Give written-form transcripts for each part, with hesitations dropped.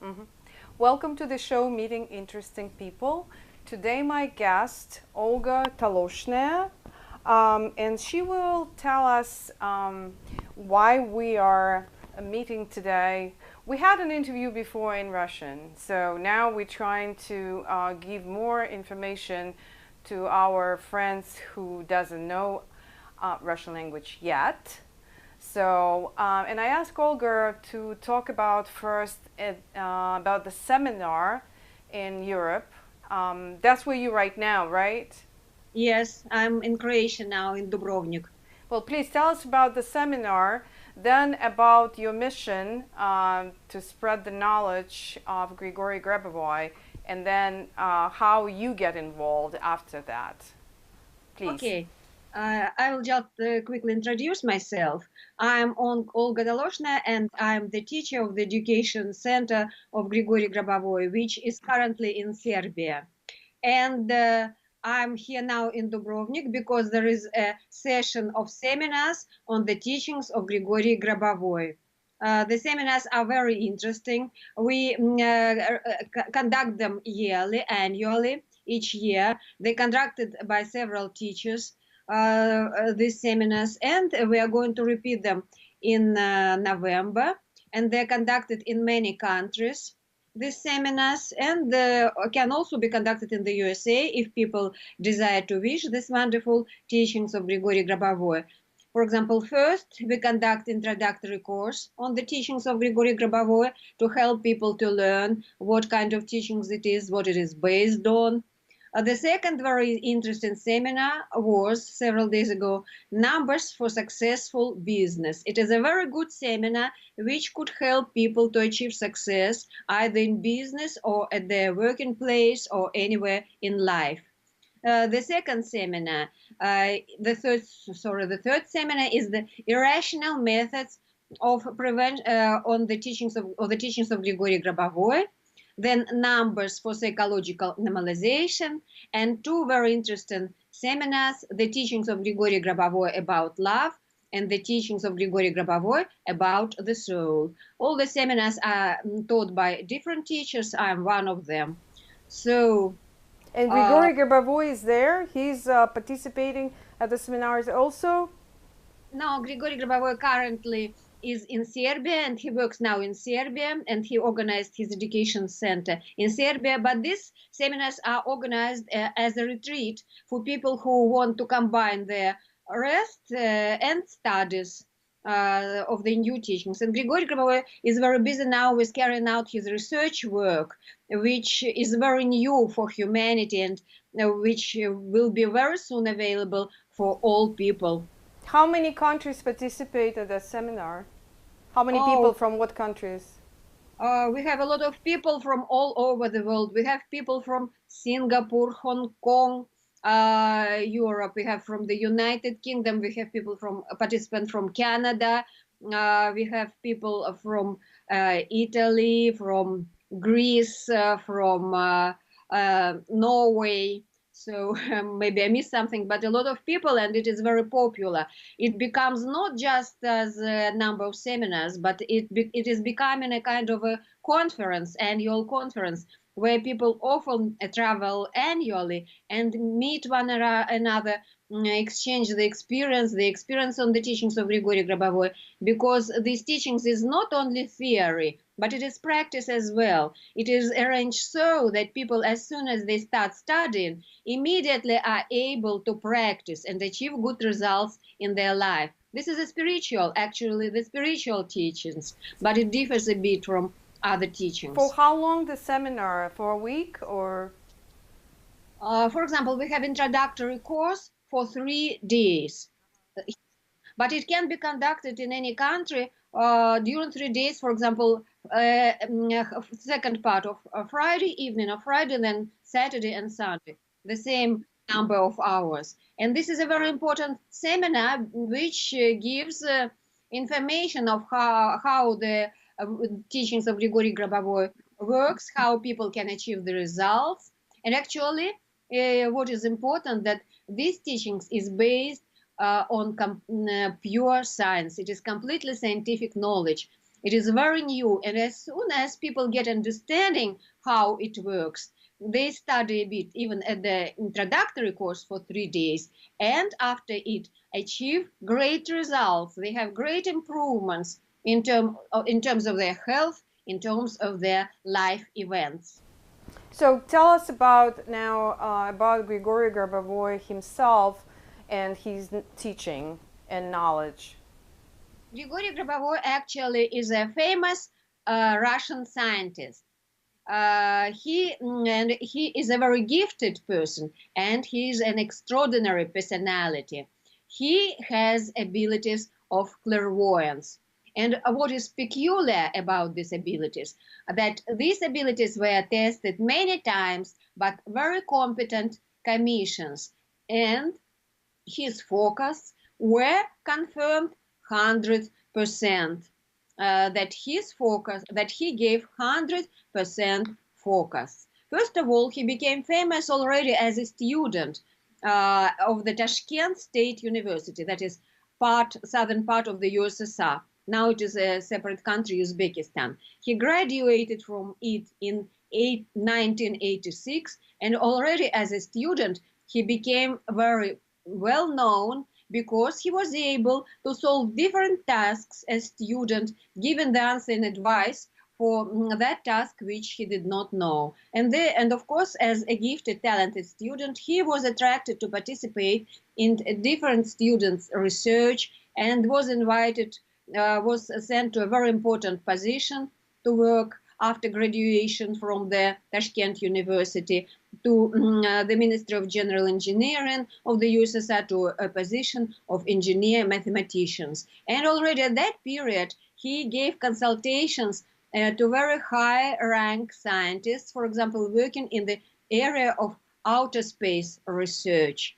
Mhm. Welcome to the show, Meeting Interesting People. Today my guest, Olga Toloshnaya, and she will tell us why we are meeting today. We had an interview before in Russian, so now we're trying to give more information to our friends who doesn't know Russian language yet. So, and I asked Olga to talk about first about the seminar in Europe. That's where you're right now, right? Yes, I'm in Croatia now, in Dubrovnik. Well, please tell us about the seminar, then about your mission to spread the knowledge of Grigori Grabovoi, and then how you get involved after that. Please. Okay, I will just quickly introduce myself. I'm Olga Toloshnaya, and I'm the teacher of the Education Center of Grigori Grabovoi, which is currently in Serbia. And I'm here now in Dubrovnik because there is a session of seminars on the teachings of Grigori Grabovoi. The seminars are very interesting. We conduct them annually, each year. They're conducted by several teachers, these seminars, and we are going to repeat them in November. And they're conducted in many countries, these seminars, and can also be conducted in the USA if people desire to wish these wonderful teachings of Grigori Grabovoi. For example, first we conduct introductory course on the teachings of Grigori Grabovoi to help people to learn what kind of teachings it is, what it is based on. The second very interesting seminar was several days ago, Numbers for Successful Business. It is a very good seminar which could help people to achieve success either in business or at their working place or anywhere in life. The second seminar, the third seminar is the irrational methods of prevention on the teachings of Grigori Grabovoi. Then numbers for psychological normalization, and two very interesting seminars, the teachings of Grigori Grabovoi about love and the teachings of Grigori Grabovoi about the soul. All the seminars are taught by different teachers. I'm one of them. So, and Grigori Grabovoi is there? He's participating at the seminars also? No, Grigori Grabovoi currently is in Serbia, and he works now in Serbia, and he organized his education center in Serbia. But these seminars are organized as a retreat for people who want to combine their rest and studies of the new teachings. And Grigori Grabovoi is very busy now with carrying out his research work, which is very new for humanity and which will be very soon available for all people. How many countries participate at the seminar? How many people from what countries? We have a lot of people from all over the world. We have people from Singapore, Hong Kong, Europe. We have from the United Kingdom. We have people from participants from Canada. We have people from Italy, from Greece, from Norway. So maybe I missed something, but a lot of people, and it is very popular. It becomes not just as a number of seminars, but it is becoming a kind of a conference, annual conference, where people often travel annually and meet one another, exchange the experience on the teachings of Grigori Grabovoi, because these teachings is not only theory, but it is practice as well. It is arranged so that people, as soon as they start studying, immediately are able to practice and achieve good results in their life. This is actually the spiritual teachings, but it differs a bit from other teachings. For how long the seminar? For a week or? For example, we have introductory course for 3 days, but it can be conducted in any country during 3 days. For example, second part of Friday evening or Friday, then Saturday and Sunday, the same number of hours. And this is a very important seminar which gives information of how the teachings of Grigori Grabovoi works, how people can achieve the results. And actually, what is important that these teachings is based on pure science. It is completely scientific knowledge. It is very new, and as soon as people get understanding how it works, they study a bit, even at the introductory course for 3 days, and after it achieve great results. They have great improvements in terms of their health, in terms of their life events. So tell us about now about Grigori Grabovoi himself and his teaching and knowledge. Grigori Grabovoi actually is a famous Russian scientist. He is a very gifted person, and he is an extraordinary personality. He has abilities of clairvoyance. And what is peculiar about these abilities, that these abilities were tested many times by very competent commissions, and his forecasts were confirmed 100%. That he gave 100% forecasts. First of all, he became famous already as a student of the Tashkent State University, that is southern part of the USSR. Now it is a separate country, Uzbekistan. He graduated from it in 1986, and already as a student, he became very well known because he was able to solve different tasks as student, giving the answer and advice for that task which he did not know. And of course, as a gifted, talented student, he was attracted to participate in different students' research and was sent to a very important position to work after graduation from the Tashkent University to the Ministry of General Engineering of the USSR, to a position of engineer mathematicians. And already at that period, he gave consultations to very high rank scientists, for example, working in the area of outer space research.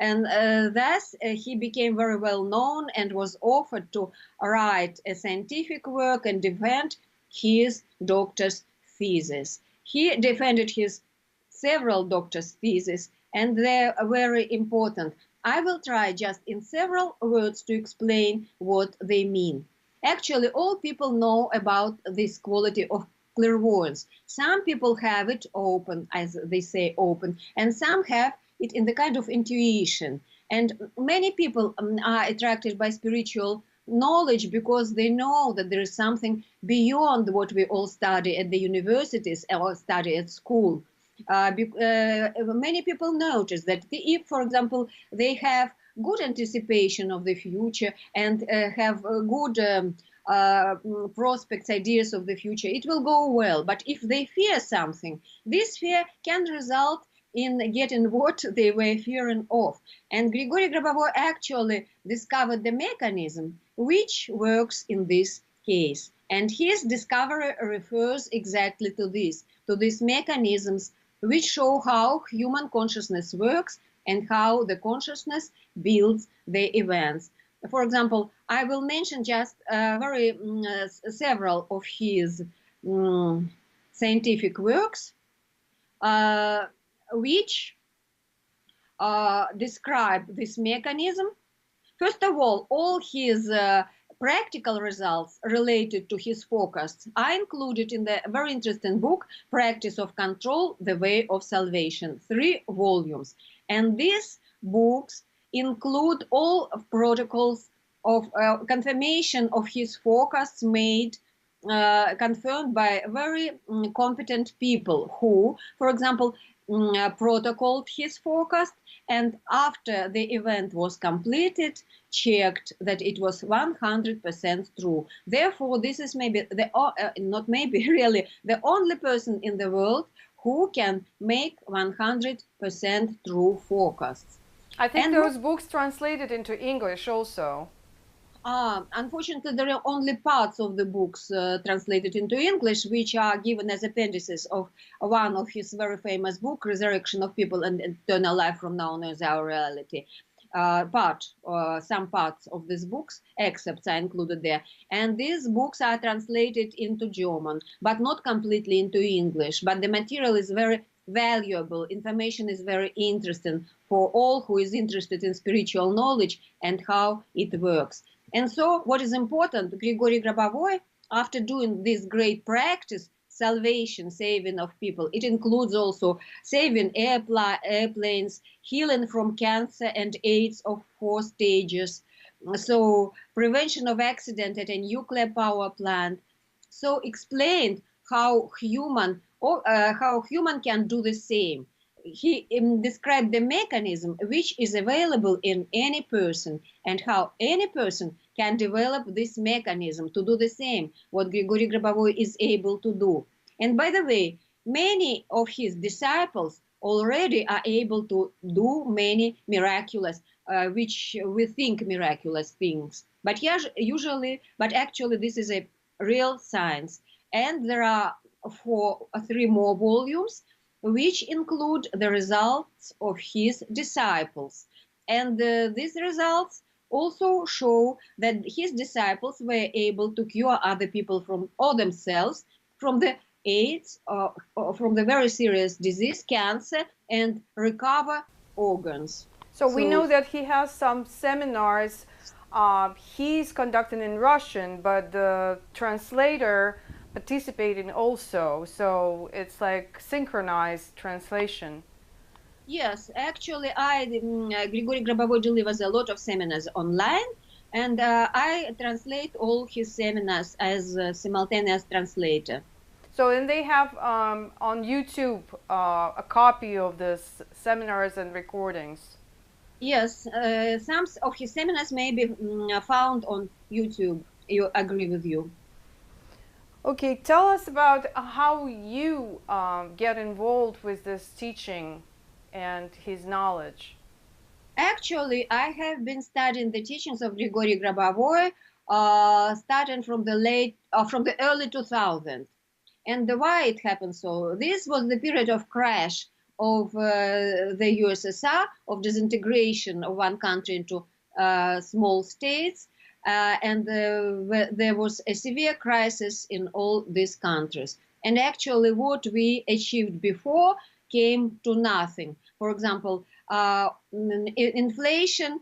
And thus he became very well known and was offered to write a scientific work and defend his doctor's thesis. He defended his several doctor's theses, and they're very important. I will try just in several words to explain what they mean. Actually, all people know about this quality of clairvoyance. Some people have it open, as they say, open, and some have it in the kind of intuition. And many people are attracted by spiritual knowledge because they know that there is something beyond what we all study at the universities or study at school. Many people notice that if, for example, they have good anticipation of the future and have good prospects, ideas of the future, it will go well. But if they fear something, this fear can result in getting what they were fearing of. And Grigori Grabovoi actually discovered the mechanism which works in this case. And his discovery refers exactly to these mechanisms which show how human consciousness works and how the consciousness builds the events. For example, I will mention just several of his scientific works which describe this mechanism. First of all his practical results related to his forecasts are included in the very interesting book, Practice of Control, The Way of Salvation, 3 volumes. And these books include all protocols of confirmation of his forecasts made, confirmed by very competent people who, for example, protocoled his forecast, and after the event was completed, checked that it was 100% true. Therefore, this is maybe not maybe really the only person in the world who can make 100% true forecasts. I think those books translated into English also. Unfortunately, there are only parts of the books translated into English, which are given as appendices of one of his very famous books, Resurrection of People and Eternal Life from Now On Is Our Reality. Some parts of these books, excerpts are included there. And these books are translated into German, but not completely into English. But the material is very valuable. Information is very interesting for all who is interested in spiritual knowledge and how it works. And so what is important, Grigori Grabovoi after doing this great practice, salvation, saving of people, it includes also saving airplanes, healing from cancer and AIDS of 4 stages, so prevention of accident at a nuclear power plant. So explained how human can do the same. He described the mechanism which is available in any person and how any person can develop this mechanism to do the same what Grigori Grabovoi is able to do. And by the way, many of his disciples already are able to do many miraculous, which we think miraculous things. But actually this is a real science. And there are 3 more volumes which include the results of his disciples. And these results also show that his disciples were able to cure other people from, or themselves, from the AIDS, from the very serious disease, cancer, and recover organs. So we know that he has some seminars he's conducting in Russian, but the translator participating also, so it's like synchronized translation. Yes, actually, Grigori Grabovoi delivers a lot of seminars online, and I translate all his seminars as a simultaneous translator. So then they have on YouTube a copy of the seminars and recordings. Yes, some of his seminars may be found on YouTube. I agree with you. Okay, tell us about how you get involved with this teaching and his knowledge. Actually, I have been studying the teachings of Grigori Grabovoi starting from the early 2000s. And why it happened so? This was the period of crash of the USSR, of disintegration of one country into small states, and there was a severe crisis in all these countries. And actually what we achieved before came to nothing. For example, inflation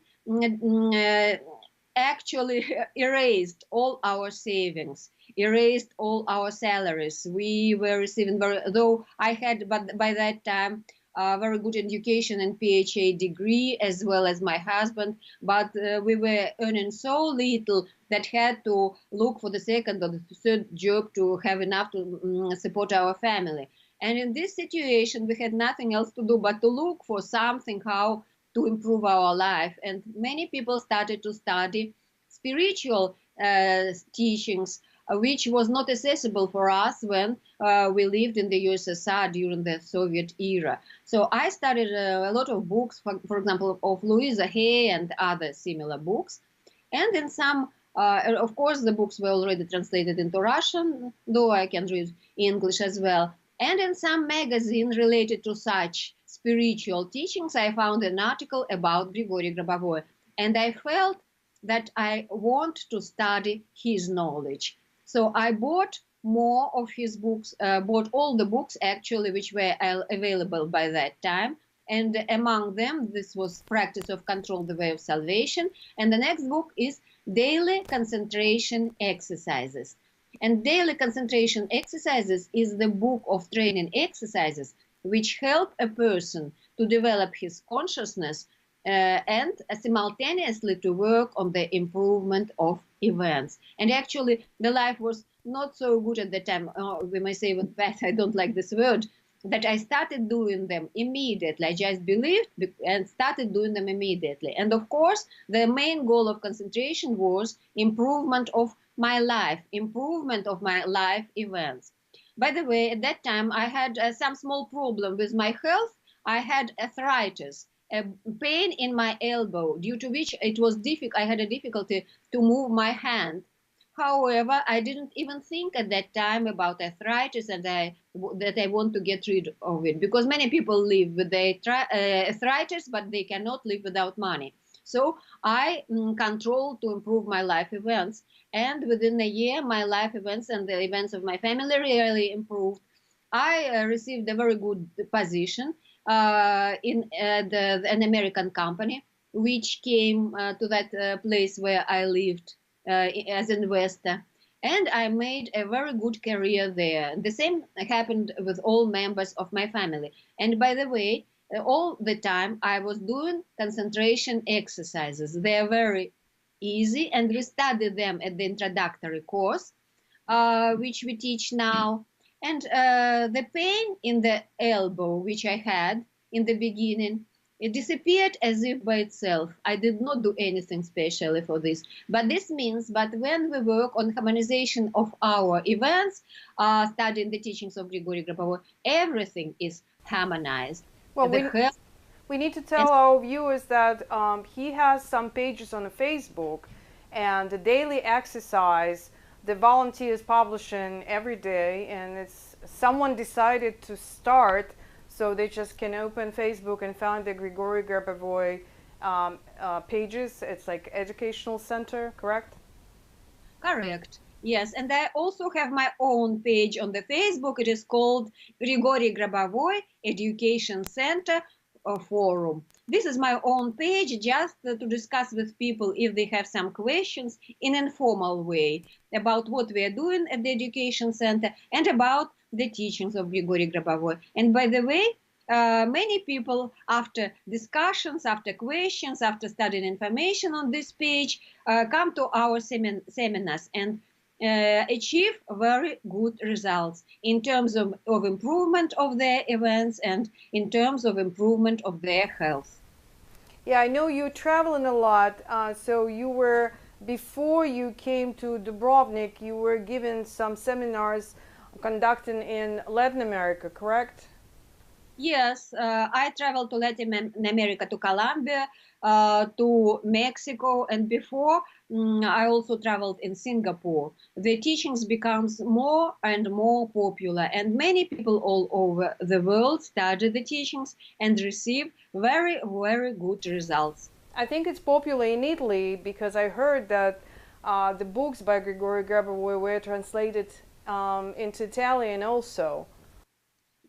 actually erased all our savings, erased all our salaries. We were receiving though I had, but by that time, very good education and PhD degree, as well as my husband, but we were earning so little that had to look for the second or the third job to have enough to support our family. And in this situation, we had nothing else to do but to look for something, how to improve our life. And many people started to study spiritual teachings, which was not accessible for us when we lived in the USSR during the Soviet era. So I studied a lot of books, for example, of Louisa Hay and other similar books. And in some, of course, the books were already translated into Russian, though I can read English as well. And in some magazine related to such spiritual teachings, I found an article about Grigori Grabovoi. And I felt that I want to study his knowledge. So I bought more of his books, bought all the books actually which were available by that time. And among them, this was Practice of Control, the Way of Salvation. And the next book is Daily Concentration Exercises. And Daily Concentration Exercises is the book of training exercises which help a person to develop his consciousness and simultaneously to work on the improvement of events. And actually, the life was not so good at the time. We may say with bad, I don't like this word, that I started doing them immediately. I just believed and started doing them immediately. And of course, the main goal of concentration was improvement of my life, improvement of my life events. By the way, at that time, I had some small problem with my health. I had arthritis, a pain in my elbow, due to which it was I had a difficulty to move my hand. However, I didn't even think at that time about arthritis and that I want to get rid of it, because many people live with arthritis, but they cannot live without money. So I controlled to improve my life events, and within a year, my life events and the events of my family really improved. I received a very good position in an American company, which came to that place where I lived as an investor. And I made a very good career there. The same happened with all members of my family. And by the way, all the time I was doing concentration exercises. They are very easy, and we studied them at the introductory course, which we teach now. And the pain in the elbow, which I had in the beginning, it disappeared as if by itself. I did not do anything specially for this. But this means that when we work on harmonization of our events, studying the teachings of Grigori Grabovoi, everything is harmonized. Well, we need to tell our viewers that he has some pages on Facebook, and the daily exercise the volunteers publishing every day, and it's someone decided to start, so they just can open Facebook and find the Grigori Grabovoi pages. It's like educational center, correct? Correct. Yes, and I also have my own page on the Facebook. It is called Grigori Grabovoi Education Center Forum. This is my own page, just to discuss with people if they have some questions in an informal way about what we are doing at the education center and about the teachings of Grigori Grabovoi. And by the way, many people, after discussions, after questions, after studying information on this page, come to our seminars and achieve very good results in terms of improvement of their events and in terms of improvement of their health. Yeah, I know you're traveling a lot, so you were, before you came to Dubrovnik, you were given some seminars conducting in Latin America, correct? Yes, I traveled to Latin America, to Colombia, to Mexico, and before I also traveled in Singapore. The teachings becomes more and more popular, and many people all over the world study the teachings and receive very, very good results. I think it's popular in Italy because I heard that the books by Grigori Grabovoi were translated into Italian also.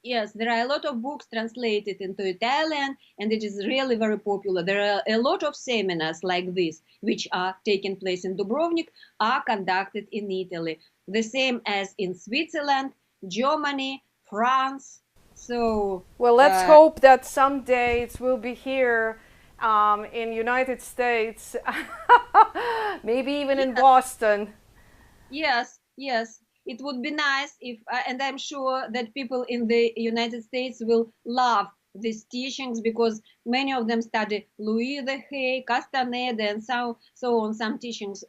Yes, there are a lot of books translated into Italian, and it is really very popular. There are a lot of seminars like this, which are taking place in Dubrovnik, are conducted in Italy. The same as in Switzerland, Germany, France. So, well, let's hope that someday it will be here in United States, maybe even in Boston. Yes, yes. It would be nice if, and I'm sure that people in the United States will love these teachings because many of them study Louis the Hay, Castaneda, and so on, some teachings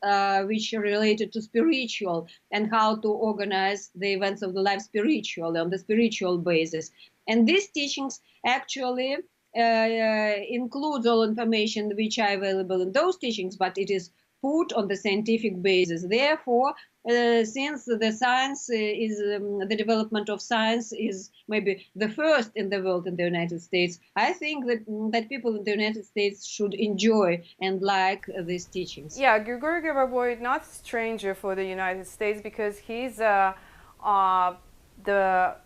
which are related to spiritual and how to organize the events of the life spiritually, on the spiritual basis. And these teachings actually includes all information which are available in those teachings, but it is put on the scientific basis. Therefore, since the science is, the development of science is maybe the first in the world in the United States, I think that people in the United States should enjoy and like these teachings. Yeah, Grigori Grabovoi is not a stranger for the United States because he's the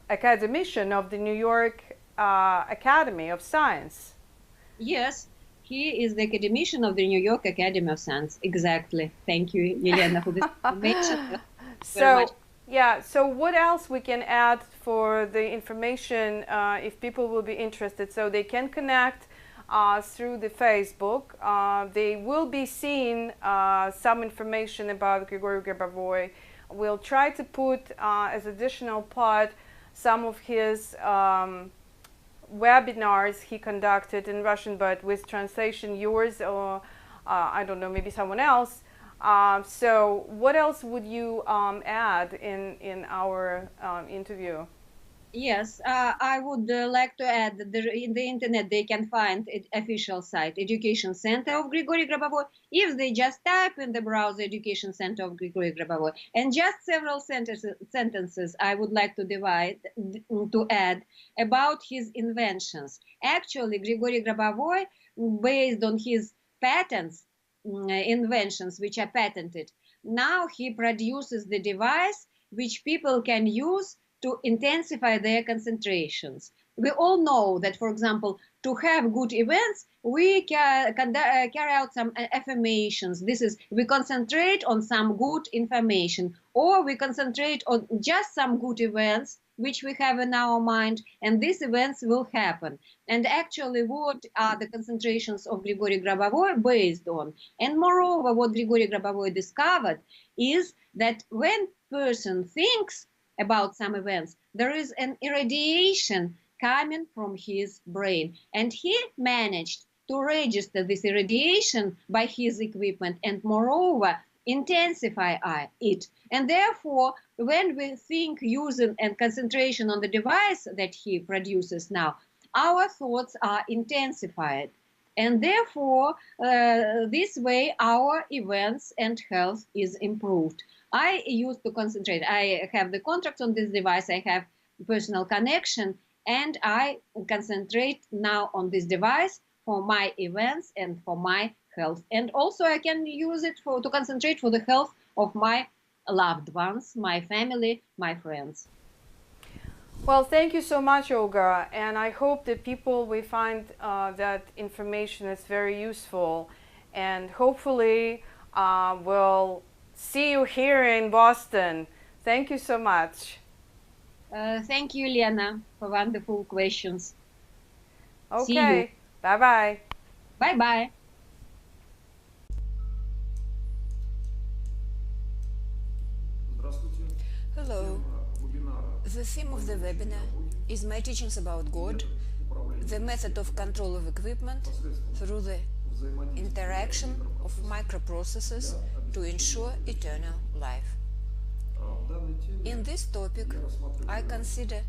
academician of the New York Academy of Science. Yes. He is the academician of the New York Academy of Science. Exactly. Thank you, Yelena, for this information. So what else we can add for the information if people will be interested? So they can connect through the Facebook. They will be seeing some information about Grigori Grabovoi. We'll try to put as additional part some of his webinars he conducted in Russian, but with translation, yours or I don't know, maybe someone else. So what else would you add in our interview? Yes, I would like to add that in the internet they can find an official site, Education Center of Grigori Grabovoi. If they just type in the browser Education Center of Grigori Grabovoi, and just several sentences I would like to add about his inventions. Actually, Grigori Grabovoi, based on his patents, inventions which are patented, now he produces the device which people can use to intensify their concentrations. We all know that, for example, to have good events, we carry out some affirmations. This is, we concentrate on some good information, or we concentrate on just some good events which we have in our mind, and these events will happen. And actually, what are the concentrations of Grigori Grabovoi based on? And moreover, what Grigori Grabovoi discovered is that when person thinks about some events, there is an irradiation coming from his brain, and he managed to register this irradiation by his equipment, and moreover intensify it. And therefore, when we think using and concentration on the device that he produces now, our thoughts are intensified, and therefore this way our events and health is improved. I used to concentrate. I have the contract on this device, I have personal connection, and I concentrate now on this device for my events and for my health. And also I can use it to concentrate for the health of my loved ones, my family, my friends. Well, thank you so much, Olga, and I hope that people will find that information is very useful, and hopefully we'll see you here in Boston. Thank you so much. Thank you, Lena, for wonderful questions. Okay, bye-bye. Bye-bye. Hello. The theme of the webinar is my teachings about God, the method of control of equipment through the interaction of microprocessors to ensure eternal life. In this topic, I consider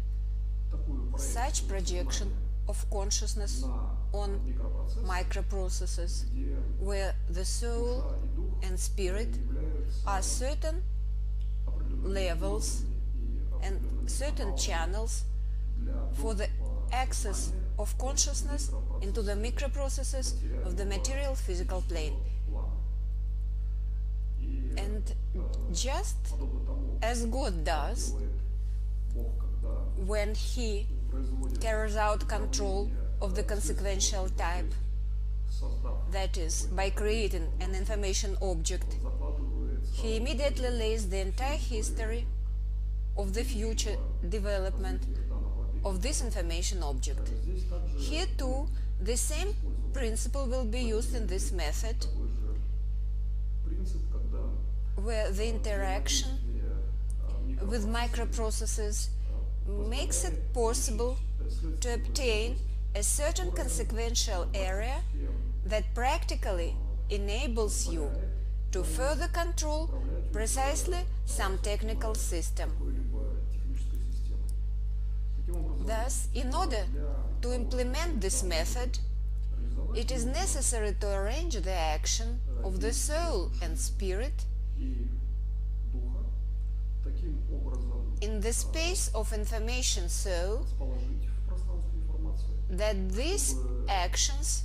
such projection of consciousness on microprocessors, where the soul and spirit are certain levels and certain channels for the access of consciousness into the microprocesses of the material physical plane. And just as God does when He carries out control of the consequential type, that is, by creating an information object, He immediately lays the entire history of the future development of this information object. Here too, the same principle will be used in this method, where the interaction with microprocessors makes it possible to obtain a certain consequential area that practically enables you to further control precisely some technical system. Thus, in order to implement this method, it is necessary to arrange the action of the soul and spirit in the space of information so that these actions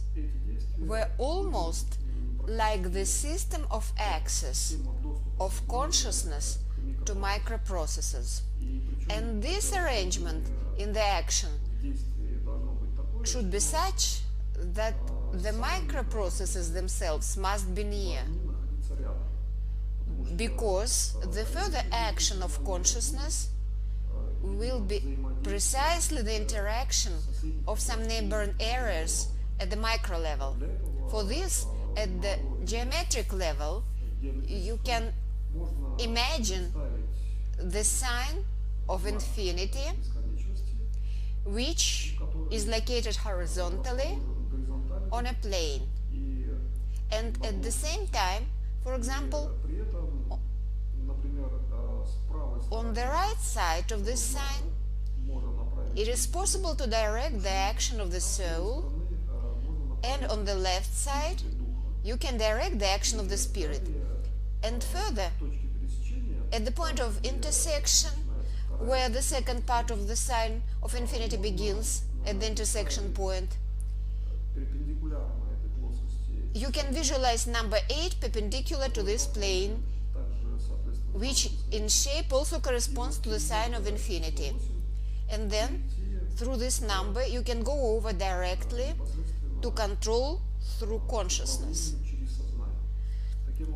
were almost like the system of access of consciousness to microprocessors. And this arrangement in the action should be such that the microprocessors themselves must be near, because the further action of consciousness will be precisely the interaction of some neighboring areas at the micro level. For this, at the geometric level, you can imagine the sign of infinity, which is located horizontally on a plane. And at the same time, for example, on the right side of this sign, it is possible to direct the action of the soul, and on the left side, you can direct the action of the spirit. And further, at the point of intersection, where the second part of the sign of infinity begins, at the intersection point, you can visualize number 8 perpendicular to this plane, which in shape also corresponds to the sign of infinity. And then, through this number, you can go over directly to control through consciousness.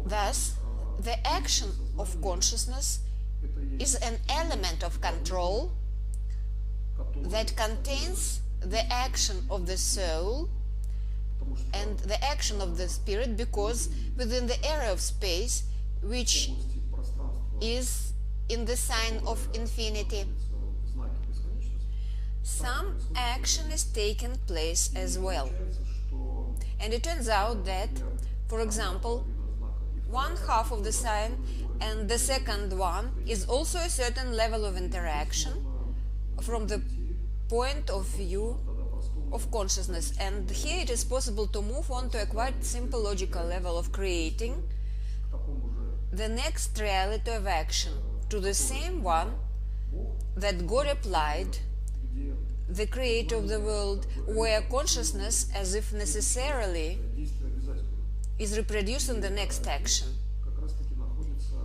Thus, the action of consciousness is an element of control that contains the action of the soul and the action of the spirit, because within the area of space, which is in the sign of infinity, some action is taking place as well. And it turns out that, for example, one half of the sign and the second one is also a certain level of interaction from the point of view of consciousness. And here it is possible to move on to a quite simple logical level of creating the next reality of action, to the same one that God applied, the creator of the world, where consciousness, as if necessarily, is reproducing the next action.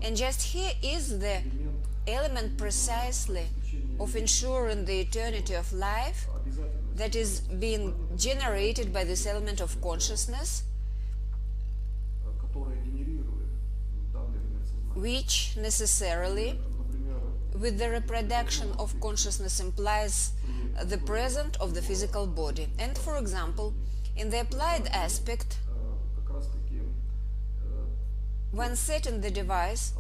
And just here is the element precisely of ensuring the eternity of life that is being generated by this element of consciousness, which necessarily, with the reproduction of consciousness, implies the presence of the physical body. And, for example, in the applied aspect, when setting the device